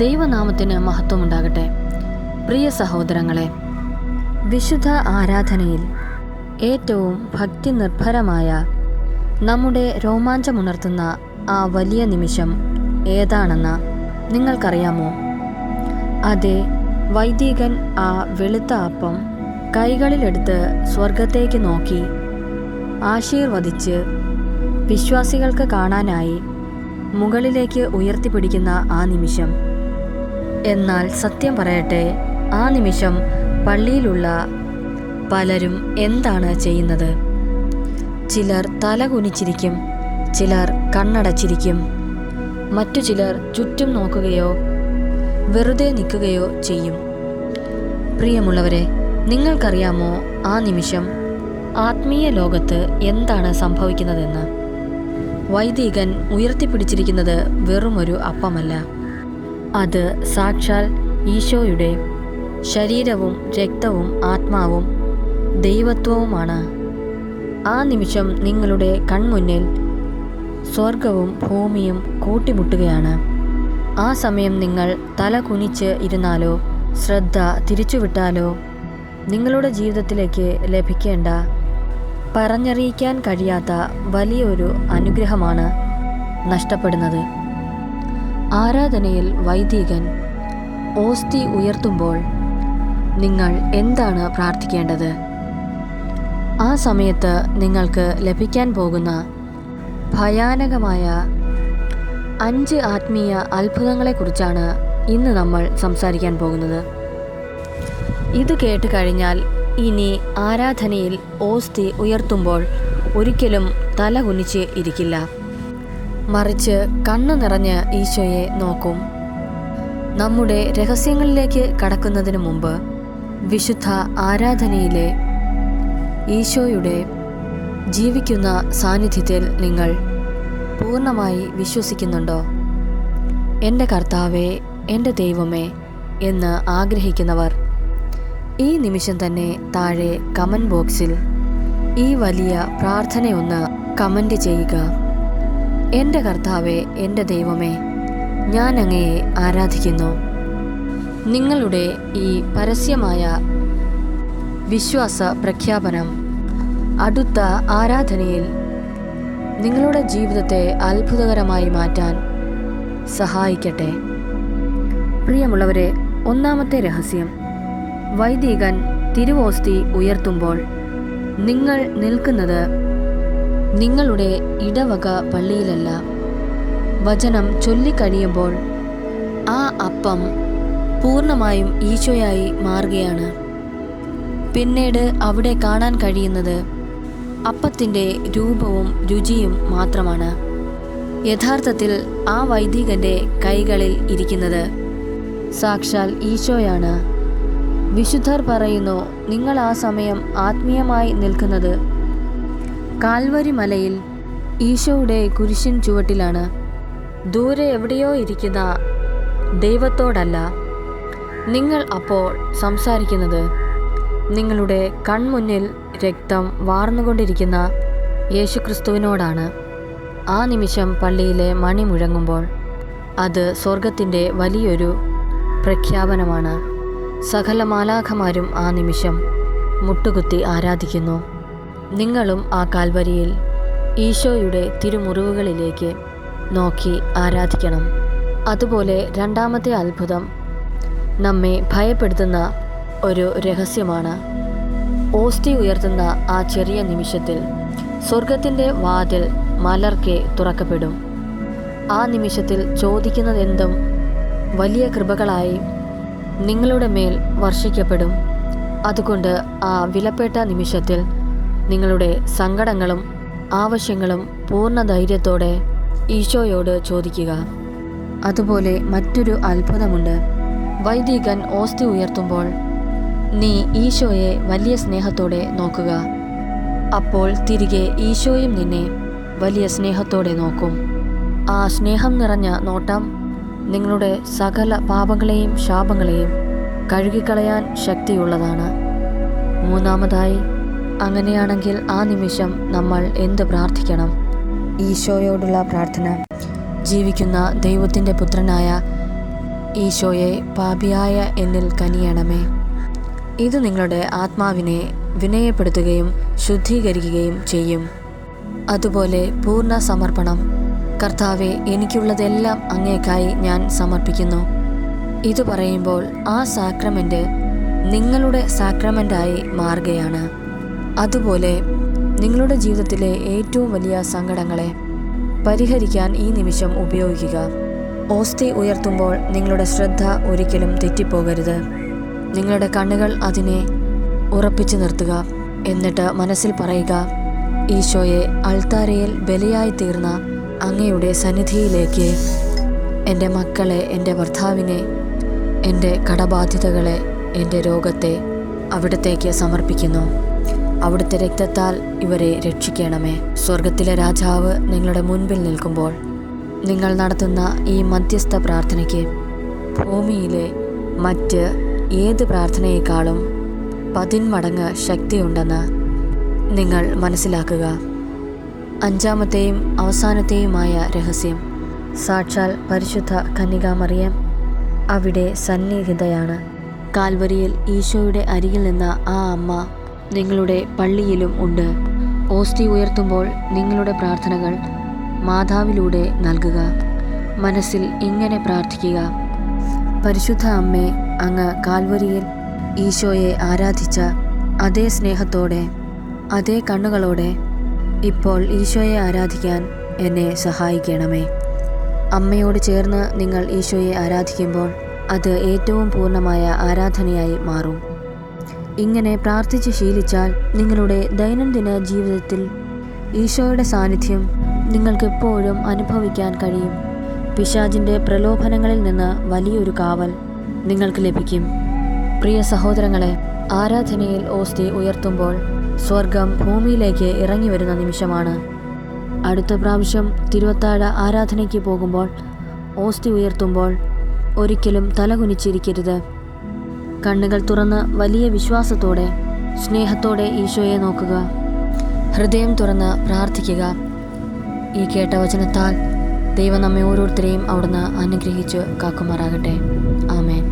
ദൈവനാമത്തിന് മഹത്വമുണ്ടാകട്ടെ. പ്രിയ സഹോദരങ്ങളെ, വിശുദ്ധ ആരാധനയിൽ ഏറ്റവും ഭക്തി നിർഭരമായ നമ്മുടെ രോമാഞ്ചമുണർത്തുന്ന ആ വലിയ നിമിഷം ഏതാണെന്ന് നിങ്ങൾക്കറിയാമോ? അതെ, വൈദികൻ ആ വെളുത്ത അപ്പം കൈകളിലെടുത്ത് സ്വർഗത്തേക്ക് നോക്കി ആശീർവദിച്ച് വിശ്വാസികൾക്ക് കാണാനായി മുകളിലേക്ക് ഉയർത്തിപ്പിടിക്കുന്ന ആ നിമിഷം. എന്നാൽ സത്യം പറയട്ടെ, ആ നിമിഷം പള്ളിയിലുള്ള പലരും എന്താണ് ചെയ്യുന്നത്? ചിലർ തല കുനിച്ചിരിക്കും, ചിലർ കണ്ണടച്ചിരിക്കും, മറ്റു ചിലർ ചുറ്റും നോക്കുകയോ വെറുതെ നിൽക്കുകയോ ചെയ്യും. പ്രിയമുള്ളവരെ, നിങ്ങൾക്കറിയാമോ ആ നിമിഷം ആത്മീയ ലോകത്ത് എന്താണ് സംഭവിക്കുന്നതെന്ന്? വൈദികൻ ഉയർത്തിപ്പിടിച്ചിരിക്കുന്നത് വെറുമൊരു അപ്പമല്ല, അത് സാക്ഷാൽ ഈശോയുടെ ശരീരവും രക്തവും ആത്മാവും ദൈവത്വവുമാണ്. ആ നിമിഷം നിങ്ങളുടെ കൺമുന്നിൽ സ്വർഗവും ഭൂമിയും കൂട്ടിമുട്ടുകയാണ്. ആ സമയം നിങ്ങൾ തല കുനിച്ച് ഇരുന്നാലോ ശ്രദ്ധ തിരിച്ചുവിട്ടാലോ നിങ്ങളുടെ ജീവിതത്തിലേക്ക് ലഭിക്കേണ്ട പറഞ്ഞറിയിക്കാൻ കഴിയാത്ത വലിയൊരു അനുഗ്രഹമാണ് നഷ്ടപ്പെടുന്നത്. ആരാധനയിൽ വൈദികൻ ഓസ്തി ഉയർത്തുമ്പോൾ നിങ്ങൾ എന്താണ് പ്രാർത്ഥിക്കേണ്ടത്? ആ സമയത്ത് നിങ്ങൾക്ക് ലഭിക്കാൻ പോകുന്ന ഭയാനകമായ 5 ആത്മീയ അത്ഭുതങ്ങളെക്കുറിച്ചാണ് ഇന്ന് നമ്മൾ സംസാരിക്കാൻ പോകുന്നത്. ഇത് കേട്ട് കഴിഞ്ഞാൽ ഇനി ആരാധനയിൽ ഓസ്തി ഉയർത്തുമ്പോൾ ഒരിക്കലും തല കുനിച്ച് ഇരിക്കില്ല, മറിച്ച് കണ്ണു നിറഞ്ഞ് ഈശോയെ നോക്കും. നമ്മുടെ രഹസ്യങ്ങളിലേക്ക് കടക്കുന്നതിന് മുമ്പ് വിശുദ്ധ ആരാധനയിലെ ഈശോയുടെ ജീവിക്കുന്ന സാന്നിധ്യത്തിൽ നിങ്ങൾ പൂർണ്ണമായി വിശ്വസിക്കുന്നുണ്ടോ? എൻ്റെ കർത്താവേ, എൻ്റെ ദൈവമേ എന്ന് ആഗ്രഹിക്കുന്നവർ ഈ നിമിഷം തന്നെ താഴെ കമൻറ്റ് ബോക്സിൽ ഈ വലിയ പ്രാർത്ഥനയൊന്ന് കമൻറ്റ് ചെയ്യുക. എൻ്റെ കർത്താവേ, എൻ്റെ ദൈവമേ, ഞാൻ അങ്ങയെ ആരാധിക്കുന്നു. നിങ്ങളുടെ ഈ പരസ്യമായ വിശ്വാസ പ്രഖ്യാപനം അടുത്ത ആരാധനയിൽ നിങ്ങളുടെ ജീവിതത്തെ അത്ഭുതകരമായി മാറ്റാൻ സഹായിക്കട്ടെ. പ്രിയമുള്ളവരെ, ഒന്നാമത്തെ രഹസ്യം, വൈദികൻ തിരുവോസ്തി ഉയർത്തുമ്പോൾ നിങ്ങൾ നിൽക്കുന്നത് നിങ്ങളുടെ ഇടവക പള്ളിയിലല്ല. വചനം ചൊല്ലിക്കഴിയുമ്പോൾ ആ അപ്പം പൂർണ്ണമായും ഈശോയായി മാറുകയാണ്. പിന്നീട് അവിടെ കാണാൻ കഴിയുന്നത് അപ്പത്തിൻ്റെ രൂപവും രുചിയും മാത്രമാണ്. യഥാർത്ഥത്തിൽ ആ വൈദികൻ്റെ കൈകളിൽ ഇരിക്കുന്നത് സാക്ഷാൽ ഈശോയാണ്. വിശുദ്ധർ പറയുന്നു, നിങ്ങൾ ആ സമയം ആത്മീയമായി നിൽക്കുന്നത് കാൽവരി മലയിൽ ഈശോയുടെ കുരിശിൻ ചുവട്ടിലാണ്. ദൂരെ എവിടെയോ ഇരിക്കുന്ന ദൈവത്തോടല്ല നിങ്ങൾ അപ്പോൾ സംസാരിക്കുന്നത്. നിങ്ങളുടെ കൺമുന്നിൽ രക്തം വാർന്നുകൊണ്ടിരിക്കുന്ന യേശുക്രിസ്തുവിനോടാണ്. ആ നിമിഷം പള്ളിയിലെ മണി മുഴങ്ങുമ്പോൾ അത് സ്വർഗത്തിൻ്റെ വലിയൊരു പ്രഖ്യാപനമാണ്. സകല മാലാഖമാരും ആ നിമിഷം മുട്ടുകുത്തി ആരാധിക്കുന്നു. നിങ്ങളും ആ കാൽവരിയിൽ ഈശോയുടെ തിരുമുറിവുകളിലേക്ക് നോക്കി ആരാധിക്കണം. അതുപോലെ രണ്ടാമത്തെ അത്ഭുതം നമ്മെ ഭയപ്പെടുത്തുന്ന ഒരു രഹസ്യമാണ്. ഓസ്തി ഉയർത്തുന്ന ആ ചെറിയ നിമിഷത്തിൽ സ്വർഗത്തിൻ്റെ വാതിൽ മലർക്കെ തുറക്കപ്പെടും. ആ നിമിഷത്തിൽ ചോദിക്കുന്നതെന്തും വലിയ കൃപകളായി നിങ്ങളുടെ മേൽ വർഷിക്കപ്പെടും. അതുകൊണ്ട് ആ വിലപ്പെട്ട നിമിഷത്തിൽ നിങ്ങളുടെ സങ്കടങ്ങളും ആവശ്യങ്ങളും പൂർണ്ണ ധൈര്യത്തോടെ ഈശോയോട് ചോദിക്കുക. അതുപോലെ മറ്റൊരു അത്ഭുതമുണ്ട്. വൈദികൻ ഓസ്തി ഉയർത്തുമ്പോൾ നീ ഈശോയെ വലിയ സ്നേഹത്തോടെ നോക്കുക. അപ്പോൾ തിരികെ ഈശോയും നിന്നെ വലിയ സ്നേഹത്തോടെ നോക്കും. ആ സ്നേഹം നിറഞ്ഞ നോട്ടം നിങ്ങളുടെ സകല പാപങ്ങളെയും ശാപങ്ങളെയും കഴുകിക്കളയാൻ ശക്തിയുള്ളതാണ്. മൂന്നാമതായി, അങ്ങനെയാണെങ്കിൽ ആ നിമിഷം നമ്മൾ എന്ത് പ്രാർത്ഥിക്കണം? ഈശോയോടുള്ള പ്രാർത്ഥന. ജീവിക്കുന്ന ദൈവത്തിൻ്റെ പുത്രനായ ഈശോയെ, പാപിയായ എന്നിൽ കനിയണമേ. ഇത് നിങ്ങളുടെ ആത്മാവിനെ വിനയപ്പെടുത്തുകയും ശുദ്ധീകരിക്കുകയും ചെയ്യും. അതുപോലെ പൂർണ്ണ സമർപ്പണം. കർത്താവെ, എനിക്കുള്ളതെല്ലാം അങ്ങേക്കായി ഞാൻ സമർപ്പിക്കുന്നു. ഇത് പറയുമ്പോൾ ആ സാക്രമെൻ്റ് നിങ്ങളുടെ സാക്രമെൻ്റായി മാറുകയാണ്. അതുപോലെ നിങ്ങളുടെ ജീവിതത്തിലെ ഏറ്റവും വലിയ സങ്കടങ്ങളെ പരിഹരിക്കാൻ ഈ നിമിഷം ഉപയോഗിക്കുക. ഓസ്തി ഉയർത്തുമ്പോൾ നിങ്ങളുടെ ശ്രദ്ധ ഒരിക്കലും തെറ്റിപ്പോകരുത്. നിങ്ങളുടെ കണ്ണുകൾ അതിനെ ഉറപ്പിച്ചു നിർത്തുക. എന്നിട്ട് മനസ്സിൽ പറയുക, ഈശോയെ, അൾത്താരയിൽ ബലിയായി തീർന്ന അങ്ങയുടെ സന്നിധിയിലേക്ക് എൻ്റെ മക്കളെ, എൻ്റെ ഭർത്താവിനെ, എൻ്റെ കടബാധ്യതകളെ, എൻ്റെ രോഗത്തെ അവിടത്തേക്ക് സമർപ്പിക്കുന്നു. അവിടുത്തെ രക്തത്താൽ ഇവരെ രക്ഷിക്കണമേ. സ്വർഗത്തിലെ രാജാവ് നിങ്ങളുടെ മുൻപിൽ നിൽക്കുമ്പോൾ നിങ്ങൾ നടത്തുന്ന ഈ മധ്യസ്ഥ പ്രാർത്ഥനയ്ക്ക് ഭൂമിയിലെ മറ്റ് ഏത് പ്രാർത്ഥനയേക്കാളും 10 മടങ്ങ് ശക്തിയുണ്ടെന്ന് നിങ്ങൾ മനസ്സിലാക്കുക. 5-ാമത്തെയും അവസാനത്തെയുമായ രഹസ്യം. സാക്ഷാൽ പരിശുദ്ധ കന്യകാമറിയം അവിടെ സന്നിഹിതയാണ്. കാൽവരിയിൽ ഈശോയുടെ അരികിൽ നിന്ന ആ അമ്മ നിങ്ങളുടെ പള്ളിയിലും ഉണ്ട്. ഓസ്തി ഉയർത്തുമ്പോൾ നിങ്ങളുടെ പ്രാർത്ഥനകൾ മാതാവിലൂടെ നൽകുക. മനസ്സിൽ ഇങ്ങനെ പ്രാർത്ഥിക്കുക: പരിശുദ്ധ അമ്മേ, അങ്ങ് കാൽവരിയിൽ ഈശോയെ ആരാധിച്ച അതേ സ്നേഹത്തോടെ, അതേ കണ്ണുകളോടെ ഇപ്പോൾ ഈശോയെ ആരാധിക്കാൻ എന്നെ സഹായിക്കണമേ. അമ്മയോട് ചേർന്ന് നിങ്ങൾ ഈശോയെ ആരാധിക്കുമ്പോൾ അത് ഏറ്റവും പൂർണ്ണമായ ആരാധനയായി മാറും. ഇങ്ങനെ പ്രാർത്ഥിച്ച് ശീലിച്ചാൽ നിങ്ങളുടെ ദൈനംദിന ജീവിതത്തിൽ ഈശോയുടെ സാന്നിധ്യം നിങ്ങൾക്കെപ്പോഴും അനുഭവിക്കാൻ കഴിയും. പിശാചിൻ്റെ പ്രലോഭനങ്ങളിൽ നിന്ന് വലിയൊരു കാവൽ നിങ്ങൾക്ക് ലഭിക്കും. പ്രിയ സഹോദരങ്ങളെ, ആരാധനയിൽ ഓസ്തി ഉയർത്തുമ്പോൾ സ്വർഗം ഭൂമിയിലേക്ക് ഇറങ്ങി വരുന്ന നിമിഷമാണ്. അടുത്ത പ്രാവശ്യം തിരുവത്താഴ ആരാധനയ്ക്ക് പോകുമ്പോൾ ഓസ്തി ഉയർത്തുമ്പോൾ ഒരിക്കലും തലകുനിച്ചിരിക്കരുത്. കണ്ണുകൾ തുറന്ന് വലിയ വിശ്വാസത്തോടെ, സ്നേഹത്തോടെ ഈശോയെ നോക്കുക. ഹൃദയം തുറന്ന് പ്രാർത്ഥിക്കുക. ഈ കേട്ട വചനത്താൽ ദൈവം നമ്മെ ഓരോരുത്തരെയും അവിടുന്ന് അനുഗ്രഹിച്ച് കാക്കുമാറാകട്ടെ. ആമേൻ.